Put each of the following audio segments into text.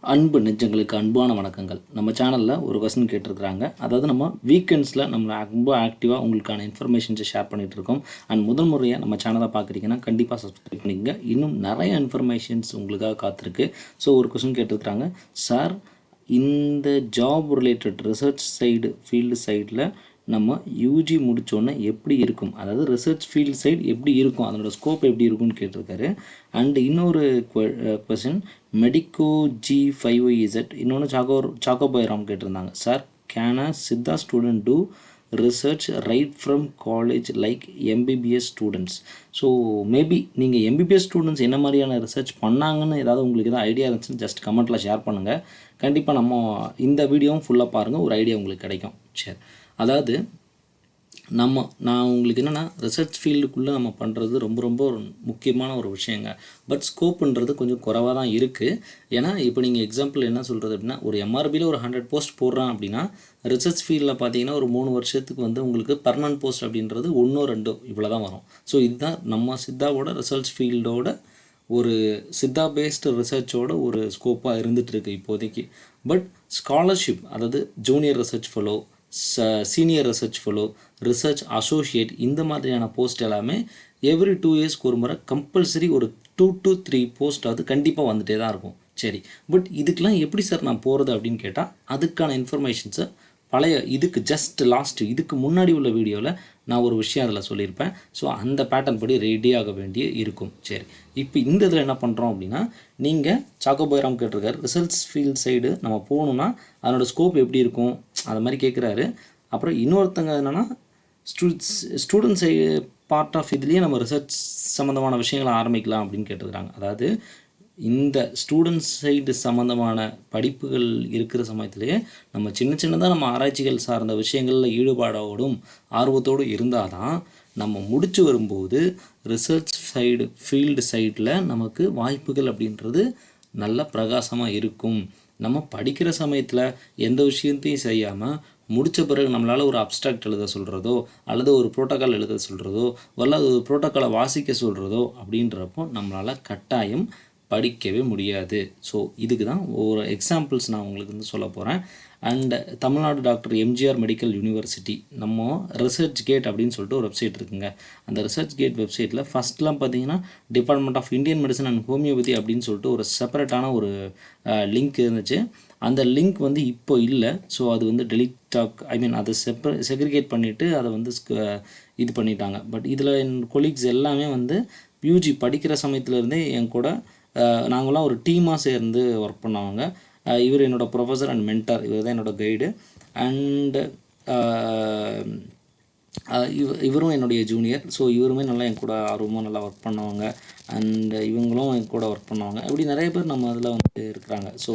அன்பு நெஞ்சங்களுக்கு அன்பான வணக்கங்கள். நம்ம சேனலில் ஒரு கொஸ்டின் கேட்டிருக்கிறாங்க. அதாவது நம்ம வீக்கெண்ட்ஸில் நம்ம ரொம்ப ஆக்டிவாக உங்களுக்கான இன்ஃபர்மேஷன்ஸை ஷேர் பண்ணிகிட்ருக்கோம். அண்ட் முதல் முறையாக நம்ம சேனலை பார்க்குறீங்கன்னா கண்டிப்பாக சப்ஸ்கிரைப் பண்ணிக்கங்க. இன்னும் நிறைய இன்ஃபர்மேஷன்ஸ் உங்களுக்காக காத்திருக்கு. ஸோ ஒரு கொஸ்டின் கேட்டிருக்கிறாங்க, சார் இந்த ஜாப் ரிலேட்டட் ரிசர்ச் ஃபீல்டு சைடில் நம்ம யூஜி முடித்தோன்னே எப்படி இருக்கும், அதாவது ரிசர்ச் ஃபீல்டு சைடு எப்படி இருக்கும், அதனோட ஸ்கோப் எப்படி இருக்கும்னு கேட்டிருக்காரு. அண்ட் இன்னொரு கொஸ்டின் மெடிக்கோ G5OEZ, இன்னொன்று சாக்கோபாய்ராம் கேட்டிருந்தாங்க. Sir can Siddha student do research right from college like MBBS students? So maybe நீங்கள் எம்பிபிஎஸ் ஸ்டூடெண்ட்ஸ் என்ன மாதிரியான ரிசர்ச் பண்ணாங்கன்னு ஏதாவது உங்களுக்கு எதாவது ஐடியா இருந்துச்சுன்னு ஜஸ்ட் கமெண்ட்டில் ஷேர் பண்ணுங்கள். கண்டிப்பாக நம்ம இந்த வீடியோவும் ஃபுல்லாக பாருங்கள், ஒரு ஐடியா உங்களுக்கு கிடைக்கும். சரி, அதாவது நான் உங்களுக்கு என்னென்னா ரிசர்ச் ஃபீல்டுக்குள்ளே நம்ம பண்ணுறது ரொம்ப ரொம்ப ஒரு முக்கியமான ஒரு விஷயங்க. பட் ஸ்கோப்புன்றது கொஞ்சம் குறைவாக தான் இருக்குது. ஏன்னா இப்போ நீங்கள் எக்ஸாம்பிள் என்ன சொல்கிறது அப்படின்னா, ஒரு எம்ஆர்பியில் ஒரு 100 போஸ்ட் போடுறான் அப்படின்னா, ரிசர்ச் ஃபீல்டில் பார்த்தீங்கன்னா ஒரு 3 வருஷத்துக்கு வந்து உங்களுக்கு பர்மனன்ட் போஸ்ட் அப்படின்றது 1 2 இவ்வளோ தான் வரும். ஸோ இதுதான் நம்ம சித்தாவோட ரிசர்ச் ஃபீல்டோட ஒரு சித்தா பேஸ்டு ரிசர்ச்சோட ஒரு ஸ்கோப்பாக இருந்துகிட்ருக்கு இப்போதைக்கு. பட் ஸ்காலர்ஷிப், அதாவது junior research fellow, senior research fellow, research associate, இந்த மாதிரியான போஸ்ட் எல்லாமே எவ்ரி 2 இயர்ஸ்க்கு ஒரு முறை கம்பல்சரி ஒரு 2 to 3 போஸ்ட் அது கண்டிப்பாக வந்துகிட்டே தான் இருக்கும். சரி, பட் இதுக்கெலாம் எப்படி சார் நான் போகிறது அப்படின்னு கேட்டால், அதுக்கான இன்ஃபர்மேஷன்ஸை பழைய இதுக்கு முன்னாடி உள்ள வீடியோவில் நான் ஒரு விஷயம் அதில் சொல்லியிருப்பேன். ஸோ அந்த பேட்டர்ன் படி ரெடியாக வேண்டிய இருக்கும். சரி, இப்போ இந்த இதில் என்ன பண்ணுறோம் அப்படின்னா, நீங்கள் சாக்கோபாய்ராம் கேட்டிருக்காரு, ரிசர்ச் ஃபீல்ட் சைடு நம்ம போகணுன்னா அதனோட ஸ்கோப் எப்படி இருக்கும் அது மாதிரி கேட்குறாரு. அப்புறம் இன்னொருத்தங்க என்னென்னா ஸ்டூடெண்ட்ஸ் பார்ட் ஆஃப் இதுலேயே நம்ம ரிசர்ச் சம்மந்தமான விஷயங்களை ஆரம்பிக்கலாம் அப்படின்னு கேட்டிருக்கிறாங்க. அதாவது இந்த ஸ்டூடெண்ட்ஸ் சைடு சம்மந்தமான படிப்புகள் இருக்கிற சமயத்திலே நம்ம சின்னதாக நம்ம ஆராய்ச்சிகள் சார்ந்த விஷயங்களில் ஈடுபாடோடும் ஆர்வத்தோடு இருந்தால் தான் நம்ம முடித்து வரும்போது ரிசர்ச் ஃபீல்டு சைடில் நமக்கு வாய்ப்புகள் அப்படின்றது நல்ல பிரகாசமாக இருக்கும். நம்ம படிக்கிற சமயத்தில் எந்த விஷயத்தையும் செய்யாமல் முடித்த பிறகு நம்மளால் ஒரு அப்ஸ்ட்ராக்ட் எழுத சொல்கிறதோ அல்லது ஒரு ப்ரோட்டோக்கால் எழுத சொல்கிறதோ அல்லது ஒரு ப்ரோட்டோக்காலை வாசிக்க சொல்கிறதோ அப்படின்றப்போ நம்மளால் கட்டாயம் படிக்கவே முடியாது. ஸோ இதுக்கு தான் ஒரு எக்ஸாம்பிள்ஸ் நான் உங்களுக்கு வந்து சொல்ல போகிறேன். And Tamil Nadu doctor MGR medical university நம்ம ரிசர்ச் கேட் அப்படின்னு சொல்லிட்டு ஒரு வெப்சைட் இருக்குங்க. அந்த ரிசர்ச் கேட் வெப்சைட்டில் ஃபஸ்ட்லாம் பார்த்தீங்கன்னா department of Indian medicine and homeopathy அப்படின்னு சொல்லிட்டு ஒரு செப்பரேட்டான ஒரு லிங்க் இருந்துச்சு. அந்த லிங்க் வந்து இப்போ இல்லை. ஸோ அது வந்து அதை செக்ரிகேட் பண்ணிவிட்டு அதை வந்து இது பண்ணிட்டாங்க. பட் இதில் என் கொலீக்ஸ் எல்லாமே வந்து யூஜி படிக்கிற சமயத்துலேருந்தே என் கூட நாங்களாம் ஒரு டீமாக சேர்ந்து ஒர்க் பண்ணுவாங்க. இவர் என்னோடய ப்ரொஃபஸர் அண்ட் மென்டார், இவர் தான் என்னோடய கைடு. அண்டு இவரும் என்னுடைய ஜூனியர். ஸோ இவருமே நல்லா என் கூட ஆர்வமாக நல்லா ஒர்க் பண்ணுவாங்க. அண்ட் இவங்களும் என் கூட ஒர்க் பண்ணுவாங்க. இப்படி நிறைய பேர் நம்ம அதில் வந்து இருக்கிறாங்க. ஸோ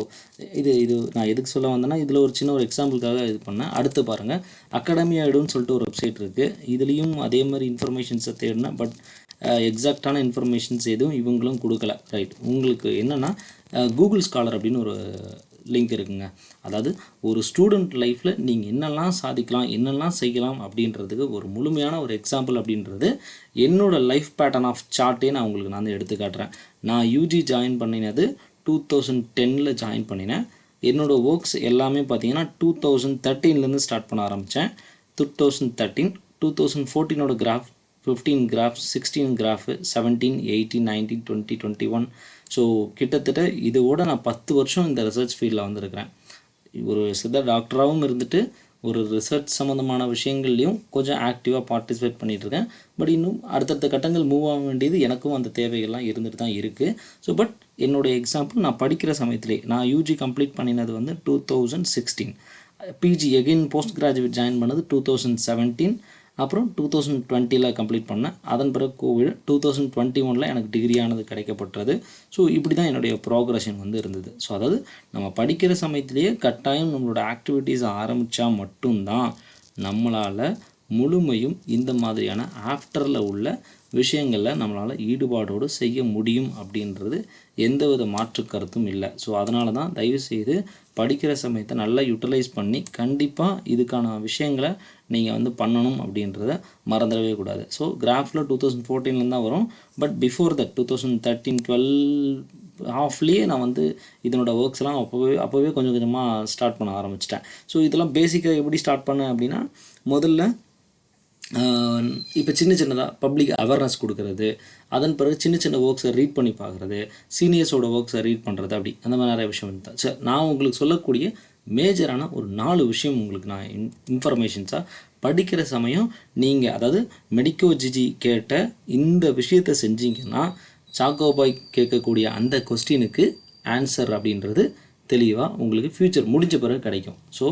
இது நான் எதுக்கு சொல்ல வந்தேன்னா, இதில் ஒரு சின்ன ஒரு எக்ஸாம்பிளுக்காக இது பண்ணேன். அடுத்து பாருங்கள், அகாடமியாய்டுன்னு சொல்லிட்டு ஒரு வெப்சைட் இருக்குது. இதுலேயும் அதே மாதிரி இன்ஃபர்மேஷன்ஸை தேடினேன். பட் எக்ஸாக்டான இன்ஃபர்மேஷன்ஸ் எதுவும் இவங்களும் கொடுக்கல. ரைட், உங்களுக்கு என்னென்னா கூகுள் ஸ்காலர் அப்படின்னு ஒரு லிங்க் இருக்குங்க. அதாவது ஒரு ஸ்டூடெண்ட் லைஃப்பில் நீங்கள் என்னெல்லாம் சாதிக்கலாம், என்னெல்லாம் செய்யலாம் அப்படின்றதுக்கு ஒரு முழுமையான ஒரு எக்ஸாம்பிள் அப்படின்றது என்னோடய லைஃப் பேட்டர்ன் ஆஃப் சார்ட்டே நான் உங்களுக்கு நான் எடுத்து காட்டுறேன். நான் யூஜி ஜாயின் பண்ணினது 2010 ஜாயின் பண்ணினேன். என்னோடய ஒர்க்ஸ் எல்லாமே பார்த்தீங்கன்னா 2013 ஸ்டார்ட் பண்ண ஆரம்பித்தேன். 2013 2014 கிராஃப், 15 கிராஃப், 16 கிராஃபு, 17, 18, 19, 20, 21. ஸோ கிட்டத்தட்ட இதோட நான் 10 வருஷம் இந்த ரிசர்ச் ஃபீல்டில் வந்திருக்கிறேன். ஒரு சித்த டாக்டராகவும் இருந்துட்டு ஒரு ரிசர்ச் சம்மந்தமான விஷயங்கள்லையும் கொஞ்சம் ஆக்டிவாக பார்ட்டிசிபேட் பண்ணிகிட்ருக்கேன். பட் இன்னும் அடுத்தடுத்த கட்டங்கள் மூவ் ஆக வேண்டியது எனக்கும் அந்த தேவைகள்லாம் இருந்துட்டு தான் இருக்குது. ஸோ பட் என்னுடைய எக்ஸாம்பிள், நான் படிக்கிற சமயத்திலே நான் யூஜி கம்ப்ளீட் பண்ணினது வந்து 2016. PG again post graduate join பண்ணது 2017. அப்புறம் 2020 கம்ப்ளீட் பண்ணேன். அதன் பிறகு கோவிட் 2021 எனக்கு டிகிரியானது கிடைக்கப்பட்டது. ஸோ இப்படி தான் என்னுடைய ப்ரோக்ரஷன் வந்து இருந்தது. ஸோ அதாவது நம்ம படிக்கிற சமயத்திலேயே கட்டாயம் நம்மளோட ஆக்டிவிட்டீஸ் ஆரம்பித்தா மட்டும்தான் நம்மளால் முழுமையும் இந்த மாதிரியான ஆஃப்டரில் உள்ள விஷயங்களில் நம்மளால் ஈடுபாடோடு செய்ய முடியும் அப்படின்றது எந்தவித மாற்று கருத்தும் இல்லை. ஸோ அதனால தான் தயவுசெய்து படிக்கிற சமயத்தை நல்லா யூட்டிலைஸ் பண்ணி கண்டிப்பாக இதுக்கான விஷயங்களை நீங்கள் வந்து பண்ணணும் அப்படின்றத மறந்துடவே கூடாது. ஸோ கிராஃபில் 2014 தான் வரும். பட் பிஃபோர் தட் 2013, 12 ஹாஃப்லேயே நான் வந்து இதனோட ஒர்க்ஸ்லாம் அப்போவே கொஞ்சம் கொஞ்சமாக ஸ்டார்ட் பண்ண ஆரம்பிச்சிட்டேன். ஸோ இதெல்லாம் பேசிக்காக எப்படி ஸ்டார்ட் பண்ணேன் அப்படின்னா, முதல்ல இப்போ சின்னதாக பப்ளிக் அவேர்னஸ் கொடுக்குறது, அதன் பிறகு சின்ன ஒர்க்ஸை ரீட் பண்ணி பார்க்குறது, சீனியர்ஸோட ஒர்க்ஸை ரீட் பண்ணுறது, அப்படி அந்த மாதிரி நிறைய விஷயம் இருந்தால் சார். நான் உங்களுக்கு சொல்லக்கூடிய மேஜரான ஒரு 4 விஷயம் உங்களுக்கு நான் இன்ஃபர்மேஷன்ஸாக படிக்கிற சமயம் நீங்கள், அதாவது மெடிக்கோ ஜிஜி கேட்ட இந்த விஷயத்தை செஞ்சீங்கன்னா சாக்கோபாய் கேட்கக்கூடிய அந்த கொஸ்டினுக்கு ஆன்சர் அப்படின்றது தெளிவாக உங்களுக்கு ஃப்யூச்சர் முடிஞ்ச பிறகு கிடைக்கும். ஸோ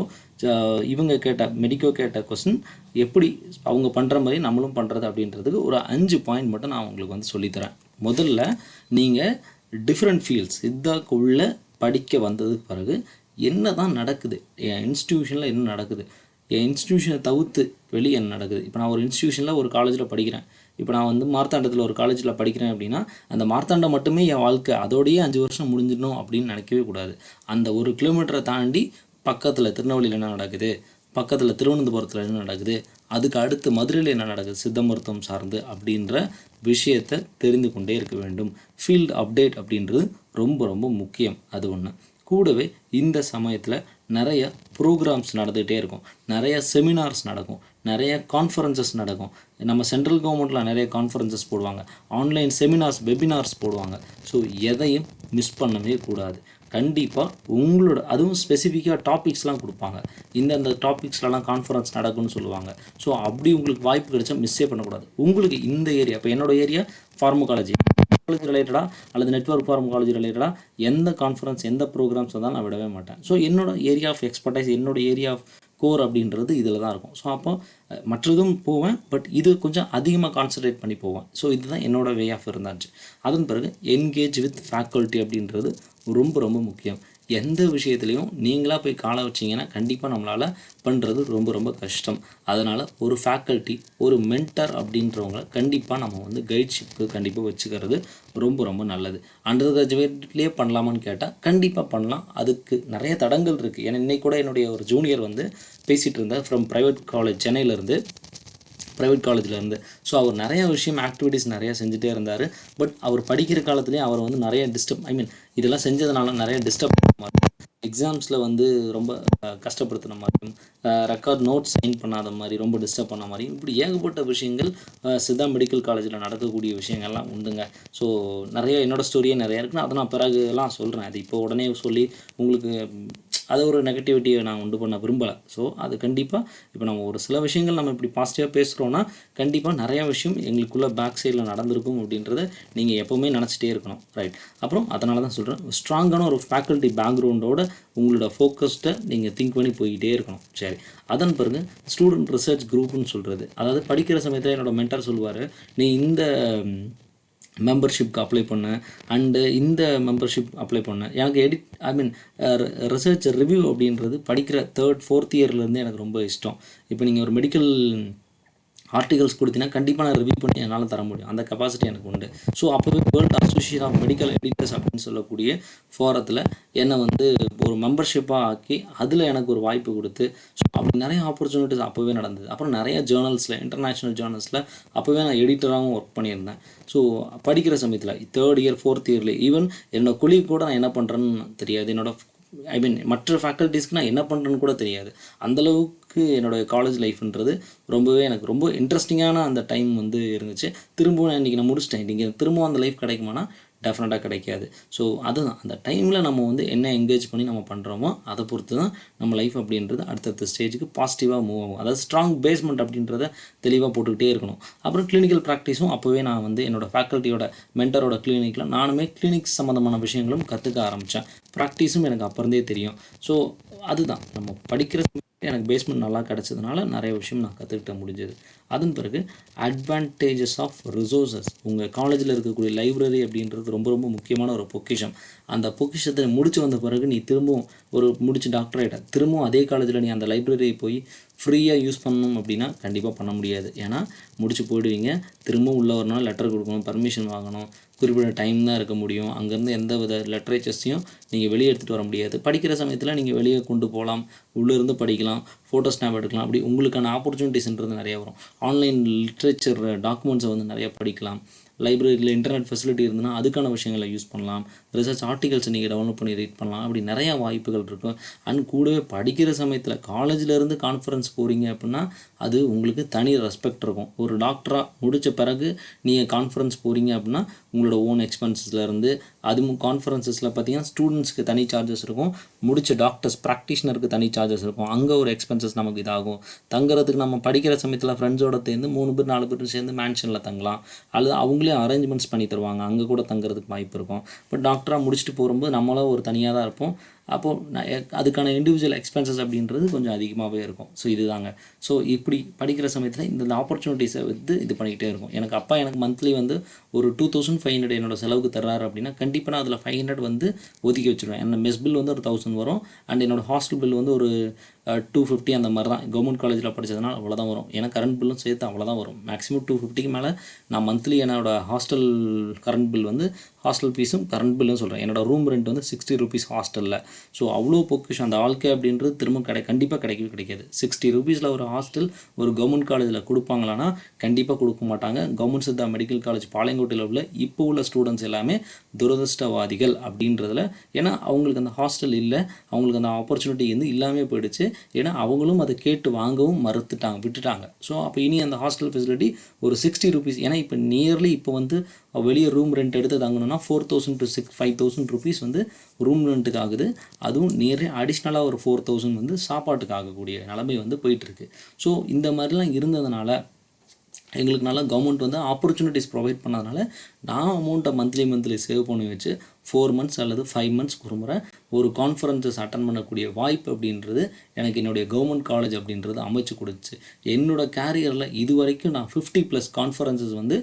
இவங்க மெடிக்கோ கேட்ட கொஸ்டின் எப்படி அவங்க பண்ணுற மாதிரி நம்மளும் பண்ணுறது அப்படின்றதுக்கு ஒரு 5 பாயிண்ட் மட்டும் நான் உங்களுக்கு வந்து சொல்லித்தரேன். முதல்ல நீங்கள் டிஃப்ரெண்ட் ஃபீல்ட்ஸ் இதுக்குள்ளே படிக்க வந்ததுக்கு பிறகு என்ன தான் நடக்குது, என் இன்ஸ்டிடியூஷனில் என்ன நடக்குது, என் இன்ஸ்டிடியூஷனை தவிர்த்து வெளியே என்ன நடக்குது. இப்போ நான் ஒரு இன்ஸ்டிடியூஷனில் ஒரு காலேஜில் படிக்கிறேன், இப்போ நான் வந்து மார்த்தாண்டத்தில் ஒரு காலேஜில் படிக்கிறேன் அப்படின்னா அந்த மார்த்தாண்டம் மட்டுமே என் வாழ்க்கை, அதோடையே 5 வருஷம் முடிஞ்சிடணும் அப்படின்னு நினைக்கவே கூடாது. அந்த 1 கிலோமீட்டரை தாண்டி பக்கத்தில் திருநெல்வேலியில் என்ன நடக்குது, பக்கத்தில் திருவனந்தபுரத்தில் என்ன நடக்குது, அதுக்கு அடுத்து மதுரையில் என்ன நடக்குது சித்த மருத்துவம் சார்ந்து அப்படின்ற விஷயத்தை தெரிந்து கொண்டே இருக்க வேண்டும். ஃபீல்டு அப்டேட் அப்படின்றது ரொம்ப ரொம்ப முக்கியம். அது ஒன்று. கூடவே இந்த சமயத்தில் நிறைய ப்ரோக்ராம்ஸ் நடந்துகிட்டே இருக்கும், நிறைய செமினார்ஸ் நடக்கும், நிறைய கான்ஃபரன்சஸ் நடக்கும். நம்ம சென்ட்ரல் கவர்மெண்ட்டில் நிறைய கான்ஃபரன்சஸ் போடுவாங்க, ஆன்லைன் செமினார்ஸ் வெபினார்ஸ் போடுவாங்க. ஸோ எதையும் மிஸ் பண்ணவே கூடாது. கண்டிப்பாக உங்களோட அதுவும் ஸ்பெசிஃபிக்காக டாபிக்ஸ்லாம் கொடுப்பாங்க, இந்தந்த டாபிக்ஸ்லாம் கான்ஃபரன்ஸ் நடக்கும்னு சொல்லுவாங்க. ஸோ அப்படி உங்களுக்கு வாய்ப்பு கிடைச்சா மிஸ்ஸே பண்ணக்கூடாது. உங்களுக்கு இந்த ஏரியா, இப்போ என்னோடய ஏரியா ஃபார்மகாலஜி காலேஜ் ரிலேட்டடாக அல்லது நெட்வொர்க் ஃபார்மகாலஜி ரிலேட்டடாக எந்த கான்ஃபரன்ஸ் எந்த ப்ரோக்ராம்ஸ் தான் நான் விடவே மாட்டேன். ஸோ என்னோடய ஏரியா ஆஃப் எக்ஸ்பர்டைஸ், என்னோடய ஏரியா ஆஃப் கோர் அப்படின்றது இதில் தான் இருக்கும். ஸோ அப்போ மற்றதும் போவேன், பட் இது கொஞ்சம் அதிகமாக கான்சன்ட்ரேட் பண்ணி போவேன். ஸோ இதுதான் என்னோடய வே ஆஃப் இருந்தாச்சு. அதன் பிறகு என்கேஜ் வித் ஃபேக்கல்ட்டி அப்படின்றது ரொம்ப ரொம்ப முக்கியம். எந்த விஷயத்துலையும் நீங்களாக போய் காலை வச்சிங்கன்னா கண்டிப்பாக நம்மளால் பண்ணுறது ரொம்ப ரொம்ப கஷ்டம். அதனால் ஒரு ஃபேக்கல்ட்டி, ஒரு மென்டர் அப்படின்றவங்கள கண்டிப்பாக நம்ம வந்து கைட்ஷிப்புக்கு கண்டிப்பாக வச்சுக்கிறது ரொம்ப ரொம்ப நல்லது. அண்டர் கிராஜுவேட்லேயே பண்ணலாமான்னு கேட்டால் கண்டிப்பாக பண்ணலாம். அதுக்கு நிறைய தடங்கள் இருக்குது. ஏன்னா இன்றைக்கி கூட என்னுடைய ஒரு ஜூனியர் வந்து பேசிகிட்டு இருந்தார் ஃப்ரம் ப்ரைவேட் காலேஜ், சென்னையிலேருந்து, ப்ரைவேட் காலேஜில். ஸோ அவர் நிறைய விஷயம் ஆக்டிவிட்டீஸ் நிறையா செஞ்சுட்டே இருந்தார். பட் அவர் படிக்கிற காலத்துலேயே அவர் வந்து நிறைய இதெல்லாம் செஞ்சதுனால நிறைய டிஸ்டர்ப் எக்ஸாம்ஸில் வந்து ரொம்ப கஷ்டப்படுத்தின மாதிரியும், ரெக்கார்ட் நோட் சைன் பண்ணாத மாதிரி, ரொம்ப டிஸ்டர்ப் பண்ண மாதிரி, இப்படி ஏகப்பட்ட விஷயங்கள் சித்தா மெடிக்கல் காலேஜில் நடக்கக்கூடிய விஷயங்கள்லாம் உண்டுங்க. ஸோ நிறைய என்னோடய ஸ்டோரியே நிறையா இருக்குன்னு அதை நான் பிறகுலாம் சொல்கிறேன். அது இப்போ உடனே சொல்லி உங்களுக்கு அதை ஒரு நெகட்டிவிட்டியை நான் உண்டு பண்ண விரும்பலை. ஸோ அது கண்டிப்பாக இப்போ நம்ம ஒரு சில விஷயங்கள் நம்ம இப்படி பாசிட்டிவாக பேசுகிறோன்னா கண்டிப்பாக நிறையா விஷயம் எங்களுக்குள்ளே பேக் சைடில் நடந்திருக்கும் அப்படின்றத நீங்கள் எப்போவுமே நினச்சிட்டே இருக்கணும். ரைட். அப்புறம் அதனால தான் சொல்கிறேன், ஸ்ட்ராங்கான ஒரு ஃபேக்கல்ட்டி பேக்ரவுண்டோட உங்களோட ஃபோக்கஸ்ட்டை நீங்கள் திங்க் பண்ணி போய்கிட்டே இருக்கணும். சரி. அதன் பிறகு ஸ்டூடெண்ட் ரிசர்ச் குரூப்னு சொல்கிறது, அதாவது படிக்கிற சமயத்தில் என்னோடய மென்டர் சொல்லுவார், நீ இந்த மெம்பர்ஷிப்க்கு அப்ளை பண்ணேன் அண்டு இந்த மெம்பர்ஷிப் அப்ளை பண்ணேன். எனக்கு ரிசர்ச் ரிவ்யூ அப்படின்றது படிக்கிற 3rd 4th இயர்லேருந்து எனக்கு ரொம்ப இஷ்டம். இப்போ நீங்கள் ஒரு மெடிக்கல் ஆர்டிகல்ஸ் கொடுத்தீங்கன்னா கண்டிப்பாக நான் ரிவ்யூ பண்ணி என்னால் தர முடியும், அந்த கெப்பாசிட்டி எனக்கு உண்டு. ஸோ அப்போவே world association of medical editors அப்படின்னு சொல்லக்கூடிய ஃபோரத்தில் என்னை வந்து ஒரு மெம்பர்ஷிப்பாக ஆக்கி அதில் எனக்கு ஒரு வாய்ப்பு கொடுத்து, ஸோ அப்படி நிறைய ஆப்பர்ச்சுனிட்டிஸ் அப்போவே நடந்தது. அப்புறம் நிறைய ஜேர்னல்ஸில், இன்டர்நேஷ்னல் ஜேர்னல்ஸில் அப்போவே நான் எடிட்டராகவும் ஒர்க் பண்ணியிருந்தேன். ஸோ படிக்கிற சமயத்தில் 3rd இயர் 4th இயர்லேயே ஈவன் என்னோடய கொலீக் கூட நான் என்ன பண்ணுறேன்னு தெரியாது, மற்ற ஃபேக்கல்ட்டிஸ்க்கு நான் என்ன பண்ணுறேன்னு கூட தெரியாது. அந்தளவுக்கு என்னோடய காலேஜ் லைஃப்ன்றது ரொம்பவே எனக்கு ரொம்ப இன்ட்ரெஸ்டிங்கான அந்த டைம் வந்து இருந்துச்சு. திரும்பவும் நான் இன்றைக்கி முடிச்சிட்டேன், இன்றைக்கி திரும்பவும் அந்த லைஃப் கிடைக்குமானா டெஃபினட்டாக கிடைக்காது. ஸோ அதுதான் அந்த டைமில் நம்ம வந்து என்ன என்கேஜ் பண்ணி நம்ம பண்ணுறோமோ அதை பொறுத்து தான் நம்ம லைஃப் அப்படின்றது அடுத்தடுத்த ஸ்டேஜுக்கு பாசிட்டிவாக மூவ் ஆகும். அதாவது ஸ்ட்ராங் பேஸ்மெண்ட் அப்படின்றத தெளிவாக போட்டுக்கிட்டே இருக்கணும். அப்புறம் கிளினிக்கல் ப்ராக்டிஸும் அப்போவே நான் வந்து என்னோடய ஃபேக்கல்ட்டியோட மென்டரோட கிளினிக்கில் நானுமே கிளினிக்ஸ் சம்மந்தமான விஷயங்களும் கற்றுக்க ஆரம்பித்தேன். ப்ராக்டிஸும் எனக்கு அப்போருந்தே தெரியும். ஸோ அதுதான் நம்ம படிக்கிற எனக்கு பேஸ்மெண்ட் நல்லா கிடச்சதுனால நிறைய விஷயம் நான் கற்றுக்கிட்ட முடிஞ்சது. அதன் பிறகு அட்வான்டேஜஸ் ஆஃப் ரிசோர்ஸஸ். உங்கள் காலேஜில் இருக்கக்கூடிய லைப்ரரி அப்படின்றது ரொம்ப ரொம்ப முக்கியமான ஒரு பொக்கிஷம். அந்த பொக்கிஷத்தை முடிச்சு வந்த பிறகு நீ திரும்பவும் முடிச்சு டாக்டர் ஆகிட்ட, திரும்பவும் அதே காலேஜில் நீ அந்த லைப்ரரியை போய் ஃப்ரீயாக யூஸ் பண்ணணும் அப்படின்னா கண்டிப்பாக பண்ண முடியாது. ஏன்னா முடிச்சு போயிடுவீங்க, திரும்பவும் உள்ள ஒரு நாள் லெட்டர் கொடுக்கணும், பர்மிஷன் வாங்கணும், குறிப்பிட்ட டைம் தான் இருக்க முடியும். அங்கேருந்து எந்த வித லிட்ரேச்சர்ஸையும் நீங்கள் வெளியே எடுத்துகிட்டு வர முடியாது. படிக்கிற சமயத்தில் நீங்கள் வெளியே கொண்டு போகலாம், உள்ளேருந்து படிக்கலாம், ஃபோட்டோ ஸ்னாப் எடுக்கலாம், அப்படி உங்களுக்கான ஆப்பர்ச்சுனிட்டிஸ்ன்றது நிறையா வரும். ஆன்லைன் லிட்ரேச்சர் டாக்குமெண்ட்ஸை வந்து நிறையா படிக்கலாம். லைப்ரரியில் இன்டர்நெட் ஃபெசிலிட்டி இருந்ததுன்னா அதுக்கான விஷயங்களை யூஸ் பண்ணலாம். ரிசர்ச் ஆர்டிகல்ஸை நீங்கள் டவுன்லோட் பண்ணி ரீட் பண்ணலாம். அப்படி நிறையா வாய்ப்புகள் இருக்கும். அண்ட் கூடவே படிக்கிற சமயத்தில் காலேஜிலேருந்து கான்ஃபரன்ஸ் போகிறீங்க அப்படின்னா அது உங்களுக்கு தனி ரெஸ்பெக்ட் இருக்கும். ஒரு டாக்டராக முடித்த பிறகு நீங்கள் கான்ஃபரன்ஸ் போகிறீங்க அப்படின்னா உங்களோட ஓன் எக்ஸ்பென்சஸ்லேருந்து அதுவும் கான்ஃபரன்ஸஸில் பார்த்தீங்கன்னா ஸ்டூடெண்ட்ஸ்க்கு தனி சார்ஜஸ் இருக்கும், முடித்த டாக்டர்ஸ் ப்ராக்டிஷனருக்கு தனி சார்ஜஸ் இருக்கும். அங்கே ஒரு எக்ஸ்பென்சஸ் நமக்கு இதாகும். தங்குறதுக்கு நம்ம படிக்கிற சமயத்தில் ஃப்ரெண்ட்ஸோட சேர்ந்து 3 பேர் 4 பேர் சேர்ந்து மேன்ஷனில் தங்கலாம், அல்லது அவங்களே அரேஞ்ச்மெண்ட்ஸ் பண்ணி தருவாங்க, அங்கே கூட தங்குறதுக்கு வாய்ப்பு இருக்கும். பட் டாக்டராக முடிச்சுட்டு போகும்போது நம்மளும் ஒரு தனியாக தான் இருப்போம். அப்போது அதுக்கான இண்டிவிஜுவல் எக்ஸ்பென்சஸ் அப்படின்றது கொஞ்சம் அதிகமாகவே இருக்கும். ஸோ இதுதாங்க. ஸோ இப்படி படிக்கிற சமயத்தில் இந்த ஆப்பர்ச்சுனிட்டிஸை வந்து இது பண்ணிக்கிட்டே இருக்கும். எனக்கு மந்த்லி வந்து ஒரு 2500 என்னோடய செலவுக்கு தர்றாரு அப்படின்னா கண்டிப்பாக நான் அதில் 500 வந்து ஒதுக்கி வச்சுருவேன். என்னோட மெஸ் பில் வந்து ஒரு 1000 வரும். அண்ட் என்னோடய ஹாஸ்டல் பில் வந்து ஒரு 250 அந்த மாதிரி தான். கவர்மெண்ட் காலேஜில் படித்ததுனால அவ்வளோதான் வரும். ஏன்னா கரண்ட் பில்லும் சேர்த்து அவ்வளோதான் வரும். மேக்ஸிமம் 250க்கு மேலே நான் மந்த்லி என்னோடய ஹாஸ்டல் கரண்ட் பில் வந்து ஹாஸ்டல் ஃபீஸும் கரண்ட் பில்லும் சொல்கிறேன். என்னோடய ரூம் ரெண்ட் வந்து 60 ருபீஸ் ஹாஸ்டலில். ஸோ அவ்வளோ பொக்கிஷம் அந்த வாழ்க்கை அப்படின்றது திரும்ப கண்டிப்பாக கிடைக்காது. 60 ருபீஸில் ஒரு ஹாஸ்டல் ஒரு கவர்மெண்ட் காலேஜில் கொடுப்பாங்களான்னா கண்டிப்பாக கொடுக்க மாட்டாங்க. கவர்மெண்ட் சித்தா மெடிக்கல் காலேஜ் பாளையங்கோட்டையில் உள்ள இப்போ உள்ள ஸ்டூடெண்ட்ஸ் எல்லாமே துரதிர்ஷ்டவாதிகள் அப்படின்றதுல. ஏன்னா அவங்களுக்கு அந்த ஹாஸ்டல் இல்லை, அவங்களுக்கு அந்த ஆப்பர்ச்சுனிட்டி வந்து இல்லாமல் போயிடுச்சு. ஏன்னா அவங்களும் அதை கேட்டு வாங்கவும் விட்டுட்டாங்க. ஸோ அப்போ இனி அந்த ஹாஸ்டல் ஃபெசிலிட்டி ஒரு 60 ருபீஸ். ஏன்னா இப்போ நியர்லி இப்போ வந்து வெளியே ரூம் ரெண்ட் எடுத்து தங்கணும்னா 4000 to 5000 ருபீஸ் வந்து ரூம் ரெண்ட்டுக்கு ஆகுது. அதுவும் நியர்லி அடிஷ்னலாக ஒரு 4000 வந்து சாப்பாட்டுக்கு ஆகக்கூடிய நிலைமை வந்து போயிட்டுருக்கு. ஸோ இந்த மாதிரிலாம் இருந்ததுனால எங்களுக்கு நல்லா கவர்மெண்ட் வந்து ஆப்பர்ச்சுனிட்டிஸ் ப்ரொவைட் பண்ணதுனால நான் அமௌண்ட்டை மந்த்லி சேவ் பண்ணி வச்சு 4 months அல்லது 5 months ஒரு முறை ஒரு கான்ஃபரன்ஸஸ் அட்டன் பண்ணக்கூடிய வாய்ப்பு அப்படின்றது எனக்கு என்னுடைய கவர்மெண்ட் காலேஜ் அப்படின்றது அமைச்சு கொடுத்துச்சு. என்னோடய கேரியரில் இது வரைக்கும் நான் 50+ கான்ஃபரன்ஸஸ் வந்து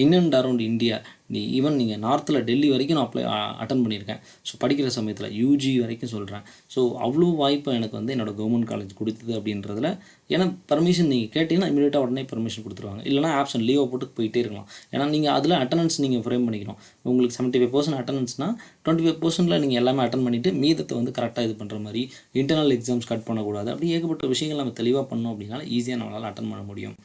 in and around India, even நீங்கள் நார்த்தில் டெல்லி வரைக்கும் நான் அட்டன் பண்ணியிருக்கேன். ஸோ படிக்கிற சமயத்தில் யூஜி வரைக்கும் சொல்கிறேன். ஸோ அவ்வளோ வாய்ப்பை எனக்கு வந்து என்னோடய கவர்மெண்ட் காலேஜ் கொடுத்தது அப்படின்றதுல. ஏன்னா பர்மிஷன் நீங்கள் கேட்டிங்கன்னா இமீடியட்டாக உடனே பர்மிஷன் கொடுத்துருவாங்க. இல்லைனா ஆப்ஷன் லீவை போட்டு போயிட்டே இருக்கலாம். ஏன்னா நீங்கள் அதில் அட்டண்டன்ஸ் நீங்கள் ஃப்ரேம் பண்ணிக்கணும். உங்களுக்கு 75% அட்டண்டன்ஸ்னால் 25%ல் நீங்கள் எல்லாமே அட்டன் பண்ணிவிட்டு மீதத்தை வந்து கரெக்டாக இது பண்ணுற மாதிரி, இன்டர்னல் எக்ஸாம்ஸ் கட் பண்ணக்கூடாது. அப்படி ஏகப்பட்ட விஷயங்கள் நம்ம தெளிவாக பண்ணோம் அப்படின்னால ஈஸியாக நம்மளால் அட்டன் பண்ண முடியும்.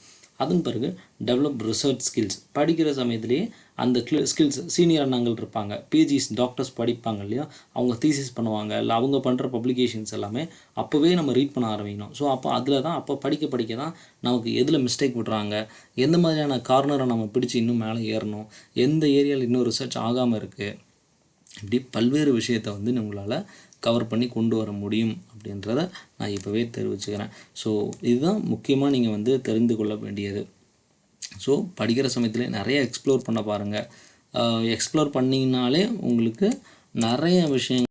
அதன் பிறகு டெவலப் ரிசர்ச் ஸ்கில்ஸ். படிக்கிற சமயத்துலேயே அந்த ஸ்கில்ஸ் சீனியர் அண்ணாங்கள் இருப்பாங்க, பிஜிஸ் டாக்டர்ஸ் படிப்பாங்க இல்லையா, அவங்க தீசிஸ் பண்ணுவாங்க, இல்லை அவங்க பண்ணுற பப்ளிகேஷன்ஸ் எல்லாமே அப்போவே நம்ம ரீட் பண்ண ஆரம்பிக்கணும். ஸோ அப்போ படிக்க தான் நமக்கு எதில் மிஸ்டேக் விடுறாங்க, எந்த மாதிரியான கார்னரை நம்ம பிடிச்சி இன்னும் மேலே ஏறணும், எந்த ஏரியாவில் இன்னும் ரிசர்ச் ஆகாமல் இருக்குது, இப்படி பல்வேறு விஷயத்தை வந்து நம்மளால் கவர் பண்ணி கொண்டு வர முடியும் அப்படின்றத நான் இப்போவே தெரிவிச்சுக்கிறேன். ஸோ இதுதான் முக்கியமாக நீங்கள் வந்து தெரிந்து கொள்ள வேண்டியது. ஸோ படிக்கிற சமயத்தில் நிறைய எக்ஸ்ப்ளோர் பண்ண பாருங்கள். எக்ஸ்ப்ளோர் பண்ணிங்கனாலே உங்களுக்கு நிறைய விஷயங்கள்